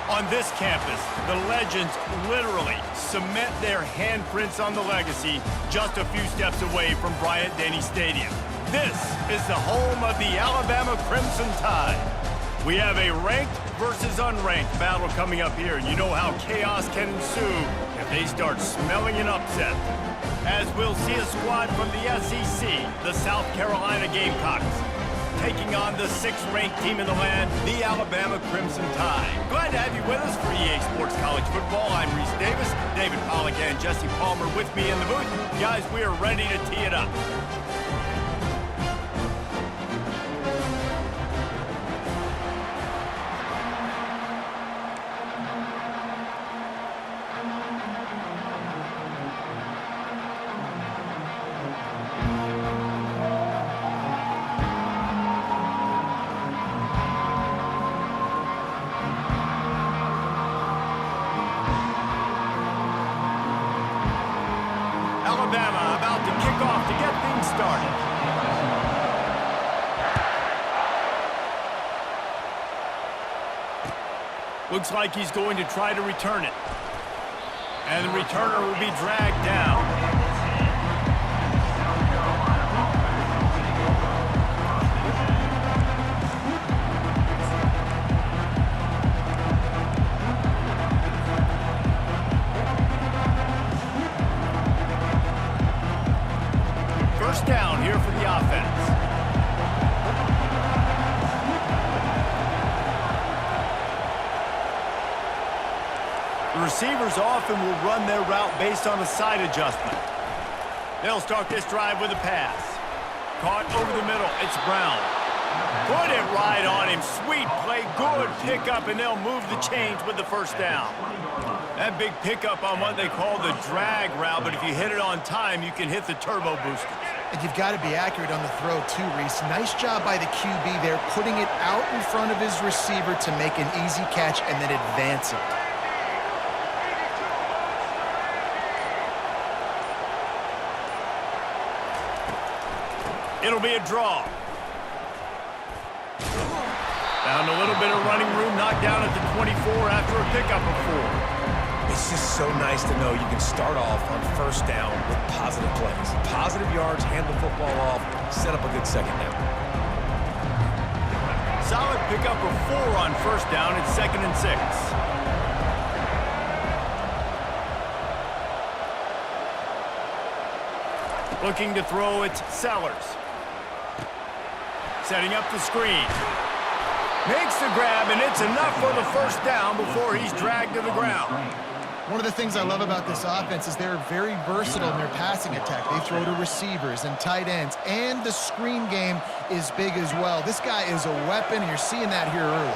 On this campus, the legends literally cement their handprints on the legacy just a few steps away from Bryant-Denny Stadium. This is the home of the Alabama Crimson Tide. We have a ranked versus unranked battle coming up here, and you know how chaos can ensue if they start smelling an upset. As we'll see a squad from the SEC, the South Carolina Gamecocks, taking on the 6th-ranked team in the land, the Alabama Crimson Tide. Glad to have you with us for EA Sports College Football. I'm Reese Davis, David Pollack and Jesse Palmer with me in the booth. Guys, we are ready to tee it up. Alabama about to kick off to get things started. Looks like he's going to try to return it. And the returner will be dragged down. First down here for the offense. The receivers often will run their route based on a side adjustment. They'll start this drive with a pass. Caught over the middle. It's Brown. Put it right on him. Sweet play. Good pickup, and they'll move the chains with the first down. That big pickup on what they call the drag route, but if you hit it on time, you can hit the turbo boosters. And you've got to be accurate on the throw too, Reese. Nice job by the QB there, putting it out in front of his receiver to make an easy catch and then advance it. It'll be a draw. Found a little bit of running room, knocked down at the 24 after a pickup of 4. It's just so nice to know you can start off on first down with positive plays. Positive yards, hand the football off, set up a good second down. Solid pickup of 4 on first down. It's 2nd and 6. Looking to throw, it's Sellers. Setting up the screen. Makes the grab, and it's enough for the first down before he's dragged to the ground. One of the things I love about this offense is they're very versatile in their passing attack. They throw to receivers and tight ends, and the screen game is big as well. This guy is a weapon, and you're seeing that here early.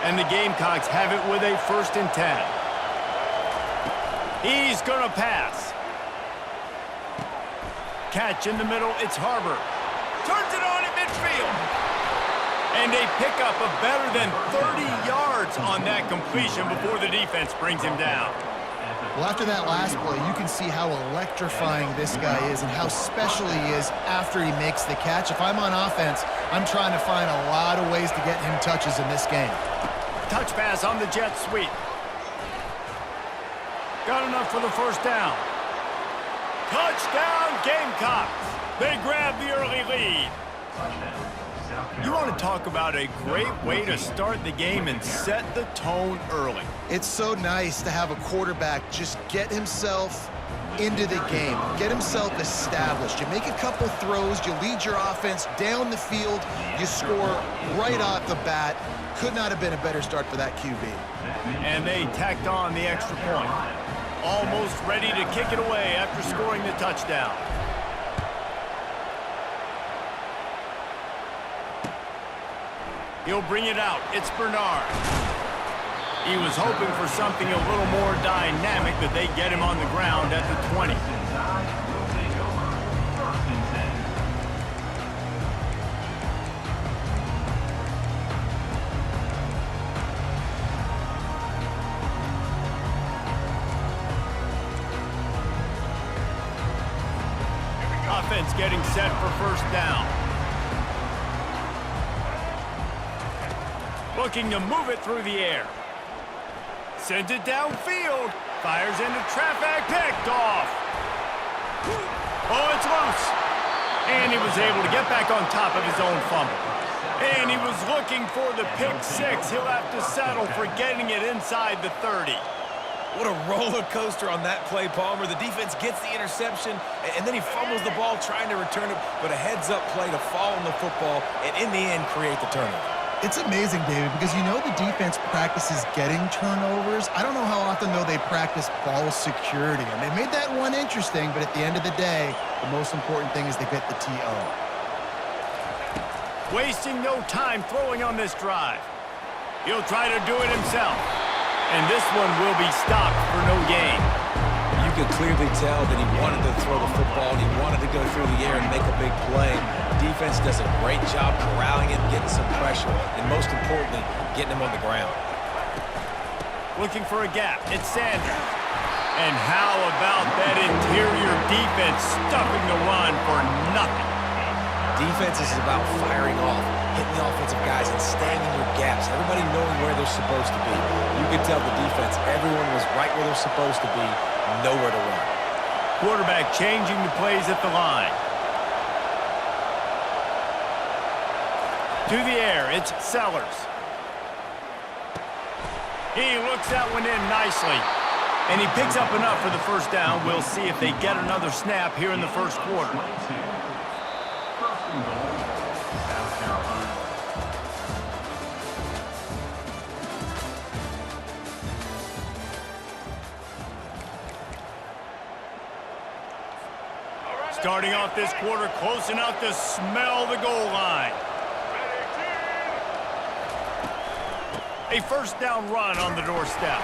And the Gamecocks have it with a 1st and 10. He's going to pass. Catch in the middle, it's Harbor. Turns it on at midfield. And a pickup of better than 30 yards on that completion before the defense brings him down. Well, after that last play, you can see how electrifying this guy is and how special he is after he makes the catch. If I'm on offense, I'm trying to find a lot of ways to get him touches in this game. Touch pass on the jet sweep. Got enough for the first down. Touchdown, Gamecocks. They grab the early lead. You want to talk about a great way to start the game and set the tone early. It's so nice to have a quarterback just get himself into the game, get himself established. You make a couple throws, you lead your offense down the field, you score right off the bat. Could not have been a better start for that QB. And they tacked on the extra point. Almost ready to kick it away after scoring the touchdown. He'll bring it out. It's Bernard. He was hoping for something a little more dynamic, but they get him on the ground at the 20. Offense getting set for first down. Looking to move it through the air. Sends it downfield. Fires into traffic. Picked off. Oh, it's loose. And he was able to get back on top of his own fumble. And he was looking for the pick six. He'll have to settle for getting it inside the 30. What a roller coaster on that play, Palmer. The defense gets the interception, and then he fumbles the ball trying to return it, but a heads-up play to fall on the football, and in the end, create the turnover. It's amazing, David, because you know the defense practices getting turnovers. I don't know how often, though, they practice ball security. And they made that one interesting, but at the end of the day, the most important thing is they get the TO. Wasting no time throwing on this drive. He'll try to do it himself. And this one will be stopped for no gain. You could clearly tell that he wanted to throw the football, and he wanted to go through the air and make a big play. Defense does a great job corralling it, getting some pressure, and most importantly, getting him on the ground. Looking for a gap. It's Sanders. And how about that interior defense stuffing the run for nothing? Defense is about firing off, hitting the offensive guys, and staying in your gaps. Everybody knowing where they're supposed to be. You could tell the defense, everyone was right where they're supposed to be, nowhere to run. Quarterback changing the plays at the line. To the air, it's Sellers. He looks that one in nicely. And he picks up enough for the first down. We'll see if they get another snap here in the first quarter. Starting off this quarter close enough to smell the goal line. A first down run on the doorstep.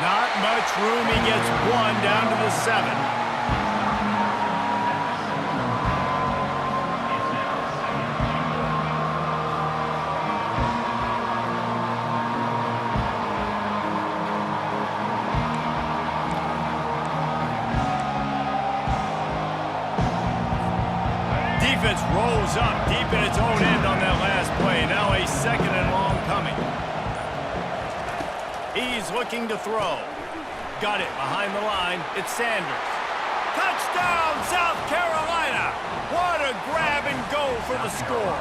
Not much room. He gets one down to the 7. Defense rolls up deep in its own end on that last play. Now a second and long coming. He's looking to throw. Got it behind the line. It's Sanders. Touchdown, South Carolina! What a grab and go for the score.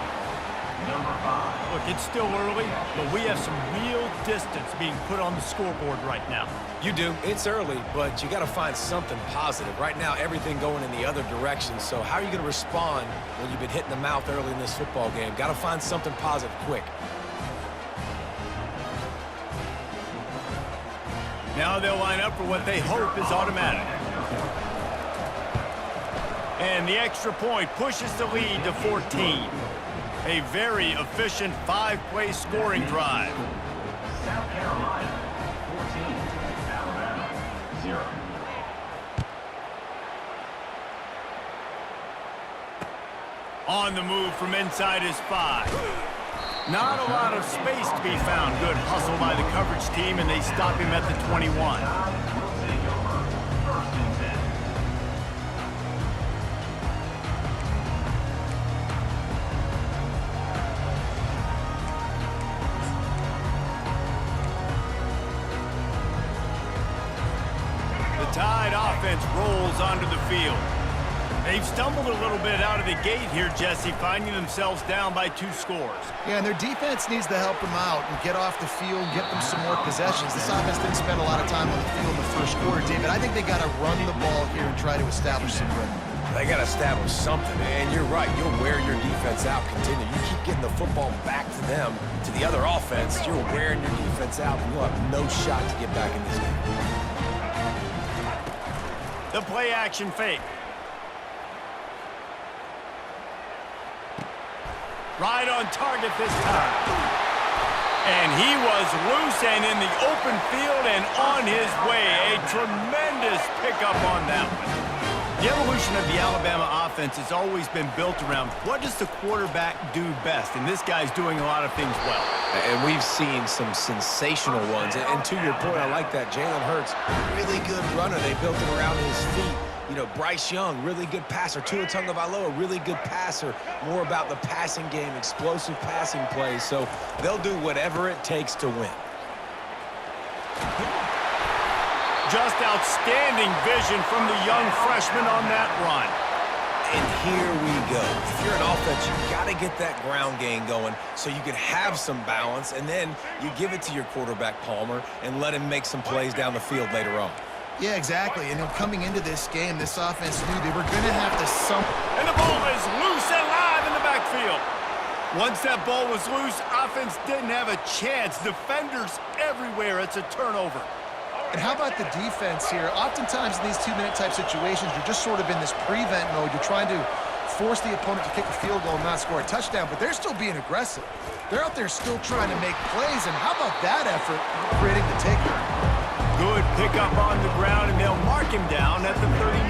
Look, it's still early, but we have some real distance being put on the scoreboard right now. You do. It's early, but you got to find something positive. Right now, everything going in the other direction. So how are you going to respond when you've been hit in the mouth early in this football game? Got to find something positive quick. Now they'll line up for what they hope is automatic. And the extra point pushes the lead to 14. A very efficient 5-play scoring drive. South Carolina, 14. Alabama, 0. On the move from inside his 5. Not a lot of space to be found. Good hustle by the coverage team, and they stop him at the 21. Tide offense rolls onto the field. They've stumbled a little bit out of the gate here, Jesse, finding themselves down by 2 scores. Yeah, and their defense needs to help them out and get off the field, get them some more possessions. This offense didn't spend a lot of time on the field in the first quarter, David. I think they got to run the ball here and try to establish some rhythm. They got to establish something, and you're right. You'll wear your defense out. Continue. You keep getting the football back to them, to the other offense. You're wearing your defense out, and you'll have no shot to get back in this game. The play-action fake. Right on target this time. And he was loose and in the open field and on his way. A tremendous pickup on that one. The evolution of the Alabama offense has always been built around what does the quarterback do best, and this guy's doing a lot of things well. And we've seen some sensational ones. And to your point, I like that. Jalen Hurts, really good runner. They built it around his feet. You know, Bryce Young, really good passer. Tua Tagovailoa, really good passer. More about the passing game, explosive passing plays. So they'll do whatever it takes to win. Just outstanding vision from the young freshman on that run. And here we go. If you're an offense, you got to get that ground game going so you can have some balance, and then you give it to your quarterback, Palmer, and let him make some plays down the field later on. Yeah, exactly. And coming into this game, this offense knew they were going to have to And the ball is loose and live in the backfield. Once that ball was loose, offense didn't have a chance. Defenders everywhere. It's a turnover. And how about the defense here? Oftentimes in these two-minute type situations, you're just sort of in this prevent mode. You're trying to force the opponent to kick a field goal and not score a touchdown, but they're still being aggressive. They're out there still trying to make plays, and how about that effort creating the takeaway? Good pickup on the ground, and they'll mark him down at the 39.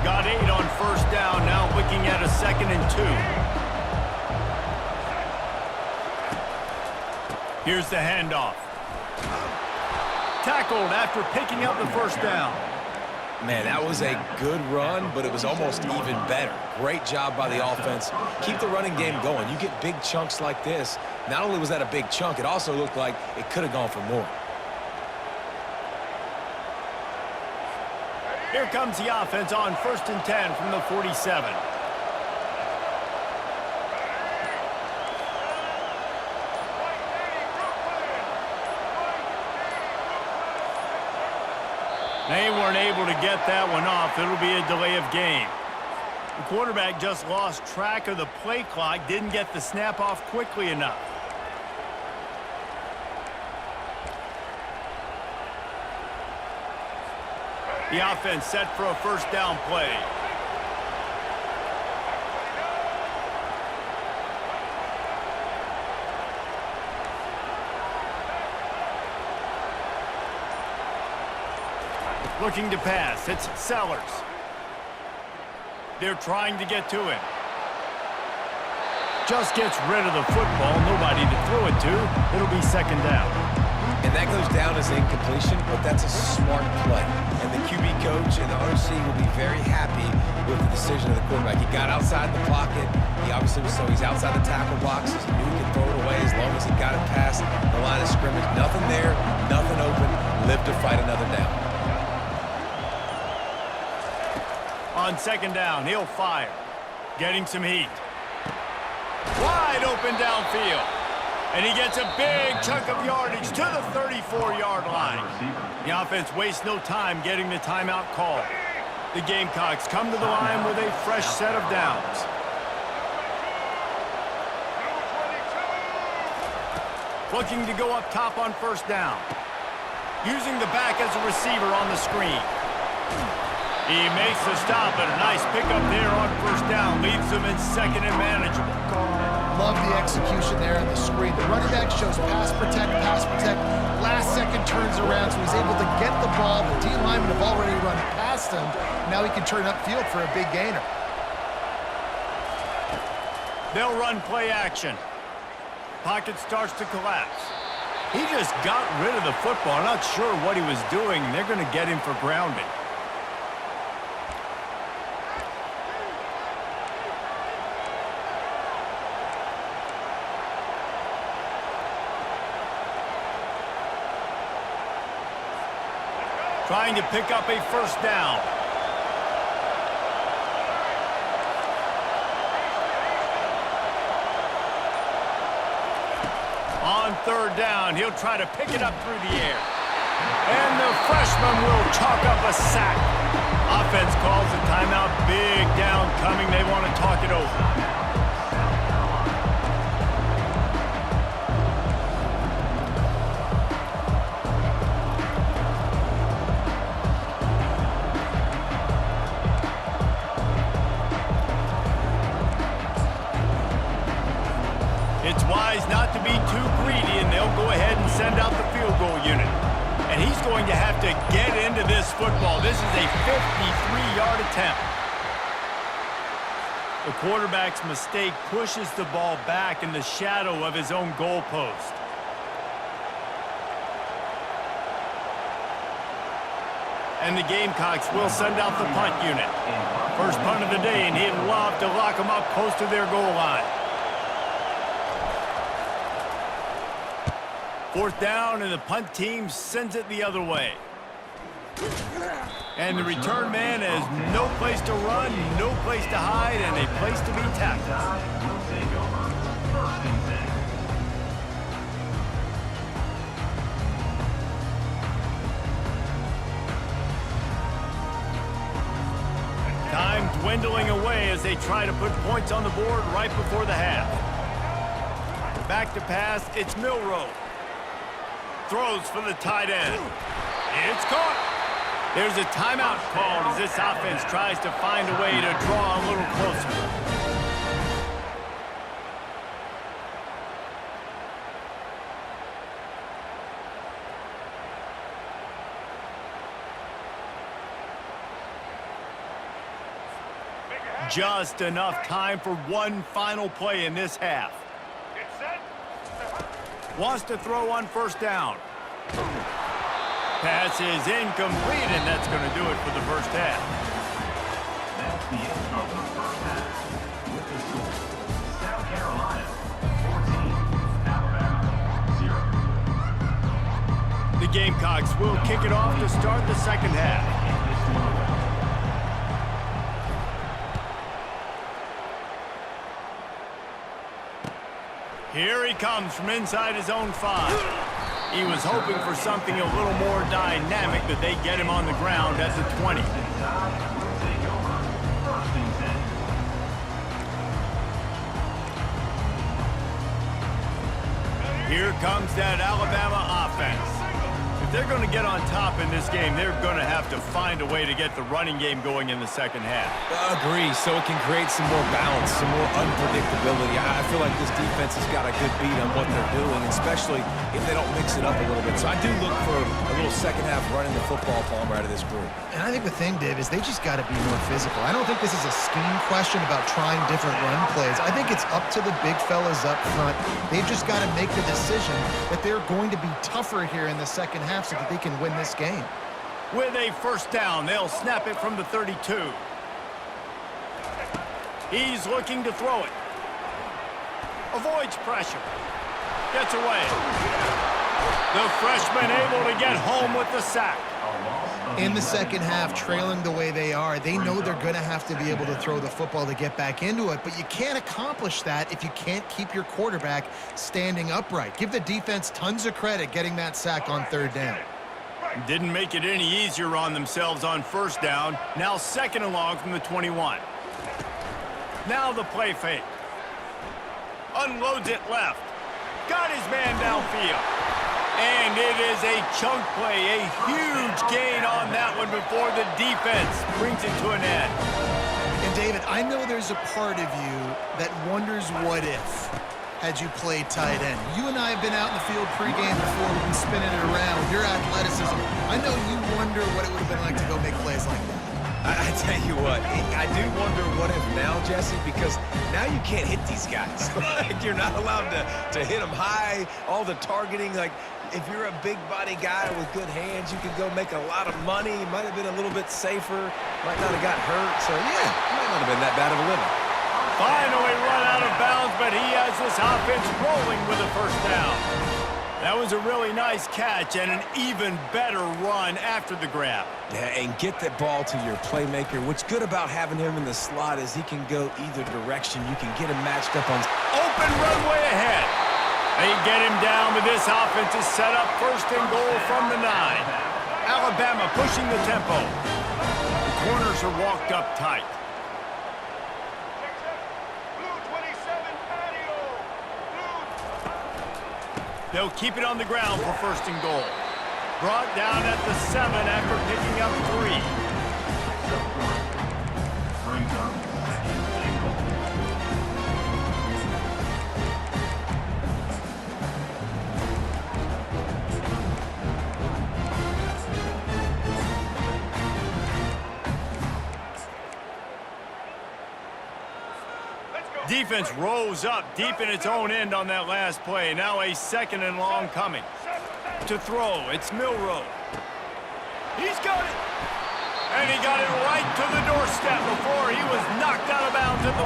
Got 8 on first down, now looking at a 2nd and 2. Here's the handoff. Tackled after picking up the first down. Man, that was a good run, but it was almost even better. Great job by the offense. Keep the running game going. You get big chunks like this. Not only was that a big chunk, it also looked like it could have gone for more. Here comes the offense on 1st and 10 from the 47. They weren't able to get that one off. It'll be a delay of game. The quarterback just lost track of the play clock, didn't get the snap off quickly enough. The offense set for a first down play. Looking to pass. It's Sellers. They're trying to get to him. Just gets rid of the football. Nobody to throw it to. It'll be 2nd down. And that goes down as incompletion, but that's a smart play. And the QB coach and the OC will be very happy with the decision of the quarterback. He got outside the pocket. He obviously so he's outside the tackle box. He knew he could throw it away as long as he got it past the line of scrimmage. Nothing there, nothing open. Live to fight another down. On 2nd down, he'll fire. Getting some heat. Wide open downfield. And he gets a big chunk of yardage to the 34-yard line. The offense wastes no time getting the timeout call. The Gamecocks come to the line with a fresh set of downs. Looking to go up top on 1st down. Using the back as a receiver on the screen. He makes the stop, and a nice pickup there on 1st down. Leaves them in 2nd and manageable. Love the execution there on the screen. The running back shows pass protect. Last second turns around, so he's able to get the ball. The D linemen have already run past him. Now he can turn upfield for a big gainer. They'll run play action. Pocket starts to collapse. He just got rid of the football. Not sure what he was doing. They're going to get him for grounding. Trying to pick up a 1st down. On 3rd down, he'll try to pick it up through the air. And the freshman will chalk up a sack. Offense calls a timeout. Big down coming. They want to talk it over. It's wise not to be too greedy, and they'll go ahead and send out the field goal unit. And he's going to have to get into this football. This is a 53-yard attempt. The quarterback's mistake pushes the ball back in the shadow of his own goalpost. And the Gamecocks will send out the punt unit. First punt of the day, and he'd love to lock them up close to their goal line. 4th down, and the punt team sends it the other way. And the return man has no place to run, no place to hide, and a place to be tackled. Will take over. First and 10. Time dwindling away as they try to put points on the board right before the half. Back to pass, it's Milroe. Throws for the tight end. It's caught. There's a timeout called as this offense tries to find a way to draw a little closer. Just enough time for one final play in this half. Wants to throw on first down. Pass is incomplete, and that's going to do it for the first half. That's the end of the first half. With the score, South Carolina 14, Alabama 0. The Gamecocks will kick it off to start the second half. Here he comes from inside his own 5. He was hoping for something a little more dynamic, but they get him on the ground at the 20. Here comes that Alabama offense. If they're going to get on top in this game, they're going to have to find a way to get the running game going in the second half. Agree, so it can create some more balance, some more unpredictability. I feel like this defense has got a good beat on what they're doing, especially if they don't mix it up a little bit. So I do look for a little second half running the football Palmer out of this group. And I think the thing, Dave, is they just got to be more physical. I don't think this is a scheme question about trying different run plays. I think it's up to the big fellas up front. They've just got to make the decision that they're going to be tougher here in the second half so that they can win this game. With a first down, they'll snap it from the 32. He's looking to throw it. Avoids pressure. Gets away. The freshman able to get home with the sack. In the second half, trailing the way they are, they know they're going to have to be able to throw the football to get back into it, but you can't accomplish that if you can't keep your quarterback standing upright. Give the defense tons of credit getting that sack on third down. Didn't make it any easier on themselves on first down. Now second and long from the 21. Now the play fake. Unloads it left. Got his man downfield. And it is a chunk play, a huge gain on that one before the defense brings it to an end. And David, I know there's a part of you that wonders what if had you played tight end. You and I have been out in the field pregame before. We've been spinning it around. Your athleticism. I know you wonder what it would have been like to go make plays like that. I tell you what, I do wonder what if now, Jesse, because now you can't hit these guys. Like, you're not allowed to hit them high, all the targeting. Like, if you're a big body guy with good hands, you could go make a lot of money. Might have been a little bit safer. Might not have got hurt. So, yeah, might not have been that bad of a living. Finally run out of bounds, but he has this offense rolling with a first down. That was a really nice catch and an even better run after the grab. Yeah, and get that ball to your playmaker. What's good about having him in the slot is he can go either direction. You can get him matched up on open runway ahead. They get him down, but this offense is set up first and goal from the 9. Alabama pushing the tempo. The corners are walked up tight. They'll keep it on the ground for first and goal. Brought down at the 7 after picking up 3. Brings up second and goal. Defense rose up deep in its own end on that last play. Now a second and long coming. To throw, it's Milroe. He's got it. And he got it right to the doorstep before he was knocked out of bounds at the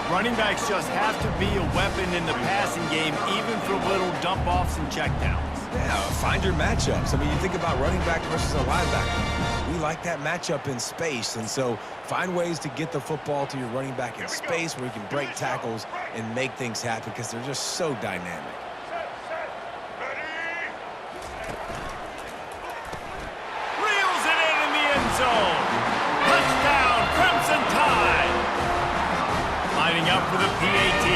1. Running backs just have to be a weapon in the passing game, even for little dump-offs and checkdowns. Yeah, find your matchups. I mean, you think about running back versus a linebacker. We like that matchup in space, and so find ways to get the football to your running back in space where you can break tackles and make things happen because they're just so dynamic. Reels it in the end zone. Touchdown, Crimson Tide. Lining up for the PAT.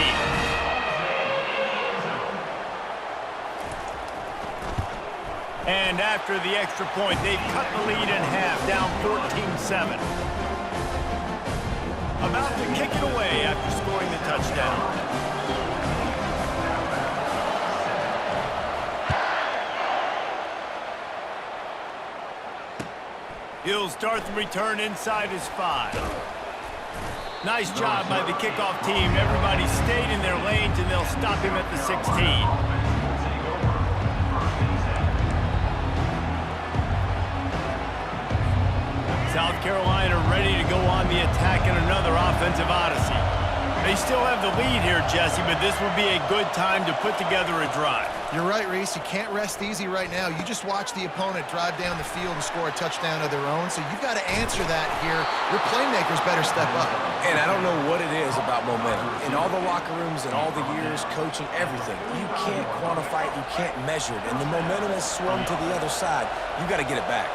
And after the extra point, they've cut the lead in half, down 14-7. About to kick it away after scoring the touchdown. He'll start the return inside his 5. Nice job by the kickoff team. Everybody stayed in their lanes, and they'll stop him at the 16. South Carolina ready to go on the attack in another offensive odyssey. They still have the lead here, Jesse, but this will be a good time to put together a drive. You're right, Reese. You can't rest easy right now. You just watch the opponent drive down the field and score a touchdown of their own, so you've got to answer that here. Your playmakers better step up. And I don't know what it is about momentum. In all the locker rooms and all the years, coaching, everything, you can't quantify it, you can't measure it. And the momentum has swung to the other side. You got to get it back.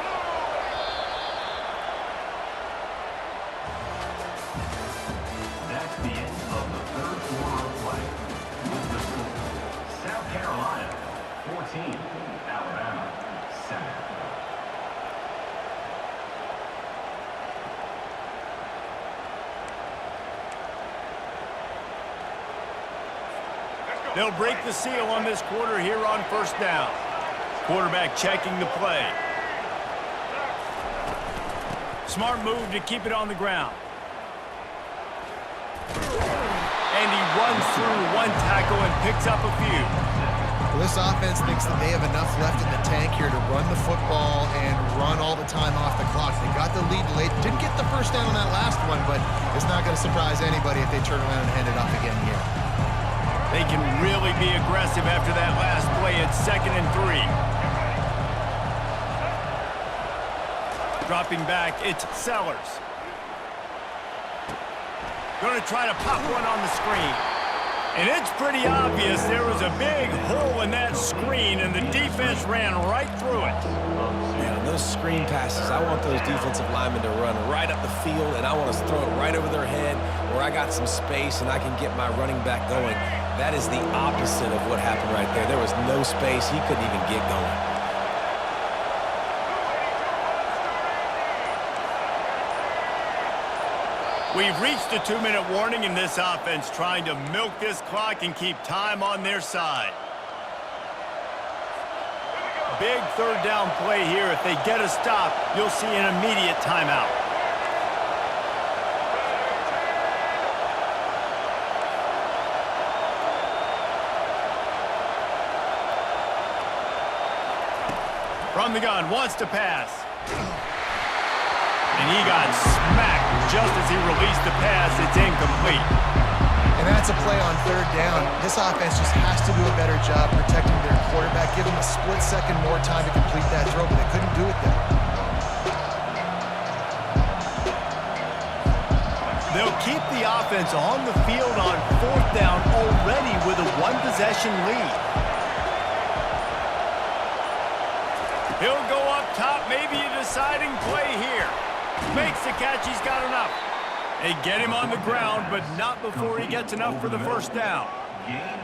That's the end of the third quarter of play. With the score, South Carolina 14, Alabama 7. They'll break the seal on this quarter here on first down. Quarterback checking the play. Smart move to keep it on the ground. And he runs through one tackle and picks up a few. Well, this offense thinks that they have enough left in the tank here to run the football and run all the time off the clock. They got the lead late. Didn't get the first down on that last one, but it's not going to surprise anybody if they turn around and hand it off again here. They can really be aggressive after that last play at 2nd and 3. Dropping back, it's Sellers. Going to try to pop one on the screen. And it's pretty obvious there was a big hole in that screen, and the defense ran right through it. Man, those screen passes, I want those defensive linemen to run right up the field, and I want to throw it right over their head where I got some space and I can get my running back going. That is the opposite of what happened right there. There was no space. He couldn't even get going. We've reached a 2-minute warning in this offense, trying to milk this clock and keep time on their side. Big third down play here. If they get a stop, you'll see an immediate timeout. From the gun, wants to pass. And he got smacked just as he released the pass. It's incomplete. And that's a play on third down. This offense just has to do a better job protecting their quarterback. Give him a split second more time to complete that throw, but they couldn't do it there. They'll keep the offense on the field on 4th down already with a 1-possession lead. He'll go up top, maybe a deciding play here. Makes the catch, he's got enough. They get him on the ground, but not before he gets enough for the first down.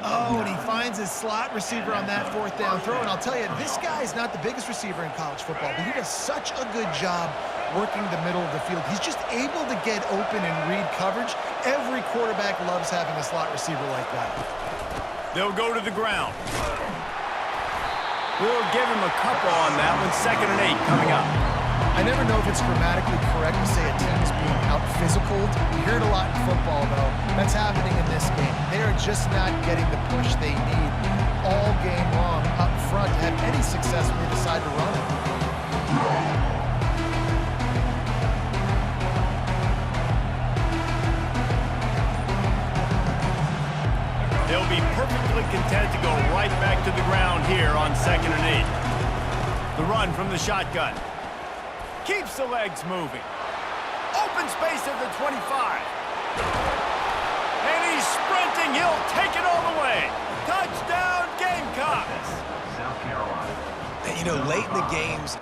Oh, and he finds his slot receiver on that 4th down throw. And I'll tell you, this guy is not the biggest receiver in college football, but he does such a good job working the middle of the field. He's just able to get open and read coverage. Every quarterback loves having a slot receiver like that. They'll go to the ground. We'll give him a couple on that one. 2nd and 8 coming up. I never know if it's grammatically correct to say a team's being out-physicaled. We hear it a lot in football, though. That's happening in this game. They are just not getting the push they need all game long up front to have any success when they decide to run it. They'll be perfectly content to go right back to the ground here on 2nd and 8. The run from the shotgun. Keeps the legs moving. Open space at the 25. And he's sprinting. He'll take it all the way. Touchdown, Gamecocks! South Carolina. And, you know, late in the games,